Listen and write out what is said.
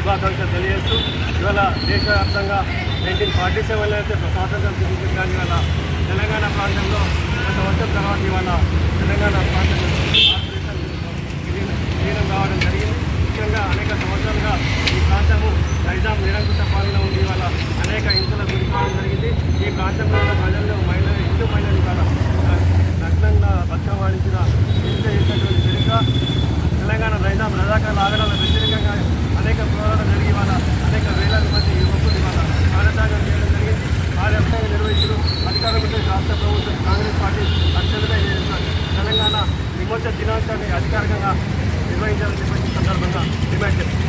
శుభాకాంక్షలు తెలియజేస్తూ ఇవాళ దేశవ్యాప్తంగా 1947లో అయితే స్వాతంత్రం సిద్ధించింది. కానీ ఇవాళ తెలంగాణ ప్రాంతంలో గత సంవత్సరం తర్వాత ఇవాళ తెలంగాణ ప్రాంతంలో విలీనం కావడం జరిగింది. ముఖ్యంగా అనేక సంవత్సరాలుగా ఈ ప్రాంతము నైజాం నిరంకుశ పాలన ఉంది. ఇవాళ అనేక హింసల గురికావడం జరిగింది. ఈ ప్రాంతంలో ఉన్న ప్రజల్లో హిందూ మహిళలు ఇవాళ నగ్నంగా బతుకమ్మ ఆడించిన చేసినటువంటి చరిత్ర తెలంగాణ నైజాం రజాకారుల ఆగడాల వ్యతిరేకంగా అనేక పోరాటాలు జరిగి ఇవాళ అనేక వేలాది మంది యువకులు ఇవాళ ప్రాణత్యాగం చేయడం జరిగింది. కార్యక్రమంగా నిర్వహించారు. అధికారంలో రాష్ట్ర ప్రభుత్వం కాంగ్రెస్ పార్టీ అత్యంతగా చేసిన తెలంగాణ విమోచన దినోత్సవాన్ని అధికారికంగా నిర్వహించాలని చెప్పి సందర్భంగా డిమాండ్ చేస్తారు.